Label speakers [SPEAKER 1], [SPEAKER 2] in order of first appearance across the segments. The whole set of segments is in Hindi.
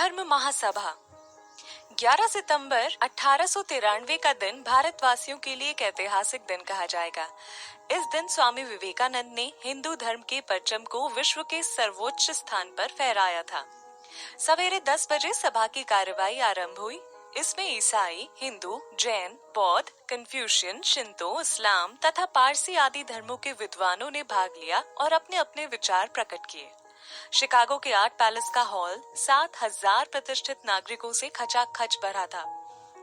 [SPEAKER 1] धर्म महासभा 11 सितंबर 1893 का दिन भारतवासियों के लिए एक ऐतिहासिक दिन कहा जाएगा। इस दिन स्वामी विवेकानंद ने हिंदू धर्म के परचम को विश्व के सर्वोच्च स्थान पर फहराया था। सवेरे 10 बजे सभा की कार्यवाही आरंभ हुई। इसमें ईसाई, हिंदू, जैन, बौद्ध, कन्फ्यूशियन, शिंतो, इस्लाम तथा पारसी आदि धर्मों के विद्वानों ने भाग लिया और अपने अपने विचार प्रकट किए। शिकागो के आर्ट पैलेस का हॉल 7,000 प्रतिष्ठित नागरिकों से खचाखच भरा था।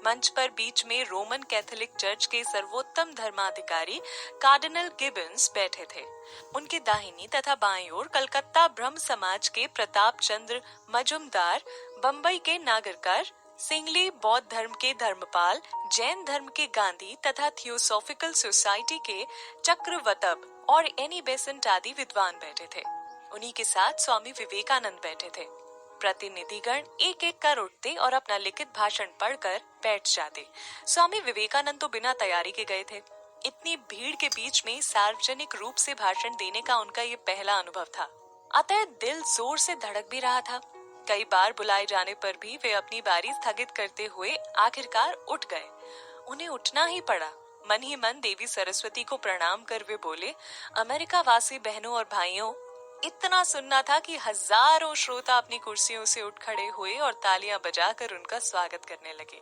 [SPEAKER 1] मंच पर बीच में रोमन कैथोलिक चर्च के सर्वोत्तम धर्माधिकारी कार्डिनल गिबन्स बैठे थे। उनकी दाहिनी तथा बाईं ओर कलकत्ता ब्रह्म समाज के प्रताप चंद्र मजुमदार, बम्बई के नागरकर, सिंगली बौद्ध धर्म के धर्मपाल, जैन धर्म के गांधी तथा थियोसॉफिकल सोसाइटी के चक्रवतब और एनी बेसेंट आदि विद्वान बैठे थे। उन्हीं के साथ स्वामी विवेकानंद बैठे थे। प्रतिनिधिगण एक एक कर उठते और अपना लिखित भाषण पढ़कर बैठ जाते। स्वामी विवेकानंद तो बिना तैयारी के गए थे। इतनी भीड़ के बीच में सार्वजनिक रूप से भाषण देने का उनका ये पहला अनुभव था। अतः दिल जोर से धड़क भी रहा था। कई बार बुलाए जाने पर भी वे अपनी बारी स्थगित करते हुए आखिरकार उठ गए। उन्हें उठना ही पड़ा। मन ही मन देवी सरस्वती को प्रणाम कर वे बोले, अमेरिका वासी बहनों और भाइयों, इतना सुनना था कि हजारों श्रोता अपनी कुर्सियों से उठ खड़े हुए और तालियां बजाकर उनका स्वागत करने लगे।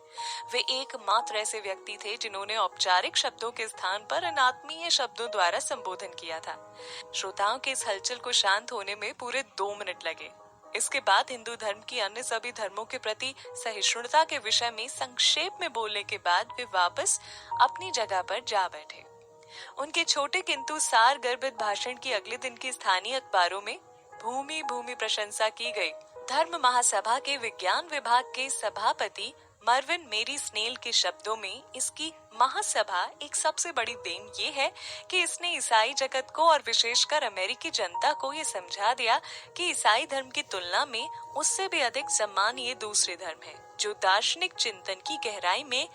[SPEAKER 1] वे एकमात्र ऐसे व्यक्ति थे जिन्होंने औपचारिक शब्दों के स्थान पर अनात्मीय शब्दों द्वारा संबोधन किया था। श्रोताओं के इस हलचल को शांत होने में पूरे 2 मिनट लगे। इसके बाद हिंदू धर्म की अन्य सभी धर्मों के प्रति सहिष्णुता के विषय में संक्षेप में बोलने के बाद वे वापस अपनी जगह पर जा बैठे। उनके छोटे किंतु सार गर्भित भाषण की अगले दिन की स्थानीय अखबारों में भूमि भूमि प्रशंसा की गई। धर्म महासभा के विज्ञान विभाग के सभापति मर्विन मेरी स्नेल के शब्दों में इसकी महासभा एक सबसे बड़ी देन ये है कि इसने ईसाई जगत को और विशेषकर अमेरिकी जनता को ये समझा दिया कि ईसाई धर्म की तुलना में उससे भी अधिक सम्मानीय दूसरे धर्म है, जो दार्शनिक चिंतन की गहराई में,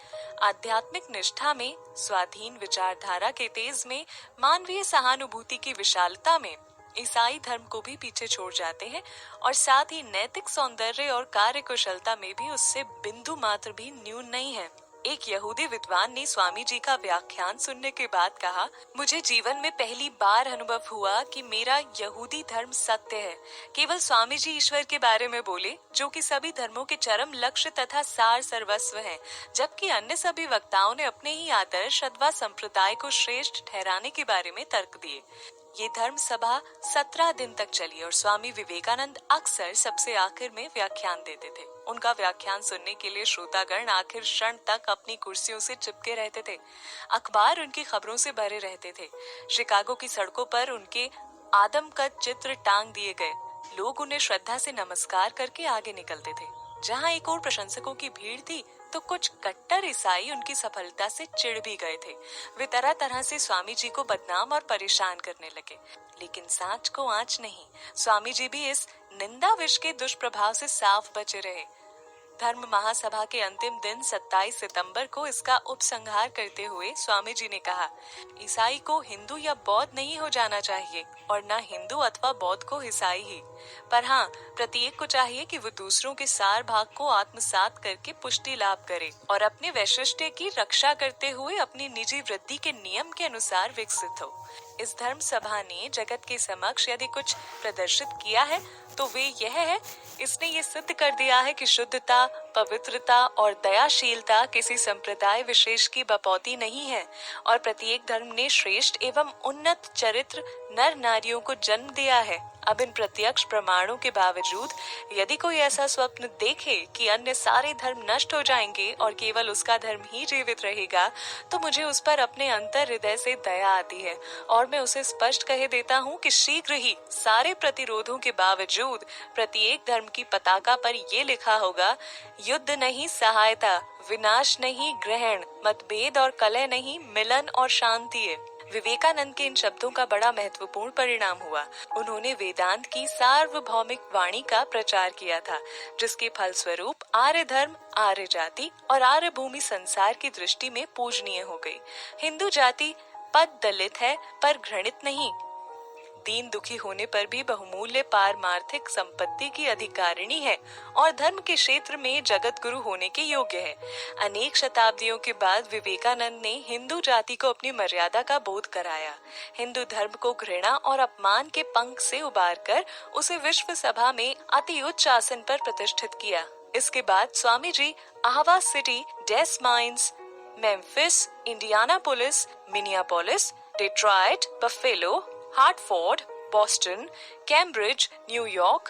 [SPEAKER 1] आध्यात्मिक निष्ठा में, स्वाधीन विचारधारा के तेज में, मानवीय सहानुभूति की विशालता में ईसाई धर्म को भी पीछे छोड़ जाते हैं और साथ ही नैतिक सौंदर्य और कार्यकुशलता में भी उससे बिंदु मात्र भी न्यून नहीं है। एक यहूदी विद्वान ने स्वामी जी का व्याख्यान सुनने के बाद कहा, मुझे जीवन में पहली बार अनुभव हुआ कि मेरा यहूदी धर्म सत्य है। केवल स्वामी जी ईश्वर के बारे में बोले, जो कि सभी धर्मों के चरम लक्ष्य तथा सार सर्वस्व है, जबकि अन्य सभी वक्ताओं ने अपने ही आदर्श अथवा संप्रदाय को श्रेष्ठ ठहराने के बारे में तर्क दिए। ये धर्म सभा 17 दिन तक चली और स्वामी विवेकानंद अक्सर सबसे आखिर में व्याख्यान देते थे। उनका व्याख्यान सुनने के लिए श्रोतागण आखिर क्षण तक अपनी कुर्सियों से चिपके रहते थे। अखबार उनकी खबरों से भरे रहते थे। शिकागो की सड़कों पर उनके आदमकद चित्र टांग दिए गए। लोग उन्हें श्रद्धा से नमस्कार करके आगे निकलते थे। जहाँ एक और प्रशंसकों की भीड़ थी, तो कुछ कट्टर ईसाई उनकी सफलता से चिढ़ भी गए थे। वे तरह तरह से स्वामी जी को बदनाम और परेशान करने लगे, लेकिन सांच को आंच नहीं। स्वामी जी भी इस निंदा विष के दुष्प्रभाव से साफ बचे रहे। धर्म महासभा के अंतिम दिन 27 सितंबर को इसका उपसंहार करते हुए स्वामी जी ने कहा, ईसाई को हिंदू या बौद्ध नहीं हो जाना चाहिए और न हिंदू अथवा बौद्ध को ईसाई ही, पर हाँ, प्रत्येक को चाहिए कि वो दूसरों के सार भाग को आत्मसात करके पुष्टि लाभ करे और अपने वैशिष्ट्य की रक्षा करते हुए अपनी निजी वृद्धि के नियम के अनुसार विकसित हो। इस धर्म सभा ने जगत के समक्ष यदि कुछ प्रदर्शित किया है तो वे यह है, इसने ये सिद्ध कर दिया है कि शुद्धता, पवित्रता और दयाशीलता किसी संप्रदाय विशेष की बपौती नहीं है और प्रत्येक धर्म ने श्रेष्ठ एवं उन्नत चरित्र नर नारियों को जन्म दिया है। अब इन प्रत्यक्ष प्रमाणों के बावजूद यदि कोई ऐसा स्वप्न देखे कि अन्य सारे धर्म नष्ट हो जाएंगे और केवल उसका धर्म ही जीवित रहेगा, तो मुझे उस पर अपने अंतर हृदय से दया आती है और मैं उसे स्पष्ट कह देता हूँ कि शीघ्र ही सारे प्रतिरोधों के बावजूद प्रत्येक धर्म की पताका पर ये लिखा होगा, युद्ध नहीं सहायता, विनाश नहीं ग्रहण, मतभेद और कलह नहीं मिलन और शांति है। विवेकानंद के इन शब्दों का बड़ा महत्वपूर्ण परिणाम हुआ। उन्होंने वेदांत की सार्वभौमिक वाणी का प्रचार किया था, जिसके फलस्वरूप आर्य धर्म, आर्य जाति और आर्य भूमि संसार की दृष्टि में पूजनीय हो गई। हिंदू जाति पद दलित है पर घृणित नहीं। दीन दुखी होने पर भी बहुमूल्य पारमार्थिक संपत्ति की अधिकारिणी है और धर्म के क्षेत्र में जगत गुरु होने के योग्य है। अनेक शताब्दियों के बाद विवेकानंद ने हिंदू जाति को अपनी मर्यादा का बोध कराया। हिंदू धर्म को घृणा और अपमान के पंख से उबारकर उसे विश्व सभा में अति उच्च आसन पर प्रतिष्ठित किया। इसके बाद Swami ji Iowa City, Des Moines, Memphis, Indianapolis, Minneapolis, Detroit, Buffalo, Hartford, Boston, Cambridge, New York,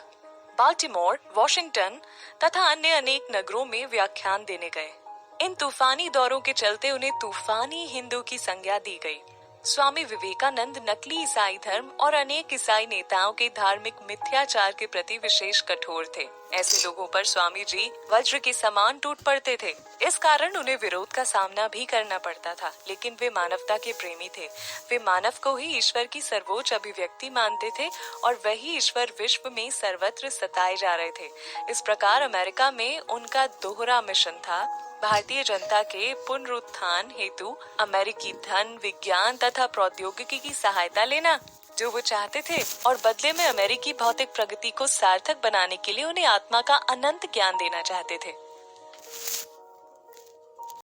[SPEAKER 1] Baltimore, Washington तथा अन्य अनेक नगरों में व्याख्यान देने गए। इन तूफानी दौरों के चलते उन्हें तूफानी हिंदू की संज्ञा दी गई। स्वामी विवेकानंद नकली ईसाई धर्म और अनेक ईसाई नेताओं के धार्मिक मिथ्याचार के प्रति विशेष कठोर थे। ऐसे लोगों पर स्वामी जी वज्र के समान टूट पड़ते थे। इस कारण उन्हें विरोध का सामना भी करना पड़ता था, लेकिन वे मानवता के प्रेमी थे। वे मानव को ही ईश्वर की सर्वोच्च अभिव्यक्ति मानते थे और वही ईश्वर विश्व में सर्वत्र सताए जा रहे थे। इस प्रकार अमेरिका में उनका दोहरा मिशन था। भारतीय जनता के पुनरुत्थान हेतु अमेरिकी धन, विज्ञान तथा प्रौद्योगिकी की सहायता लेना, जो वो चाहते थे, और बदले में अमेरिकी भौतिक प्रगति को सार्थक बनाने के लिए उन्हें आत्मा का अनंत ज्ञान देना चाहते थे।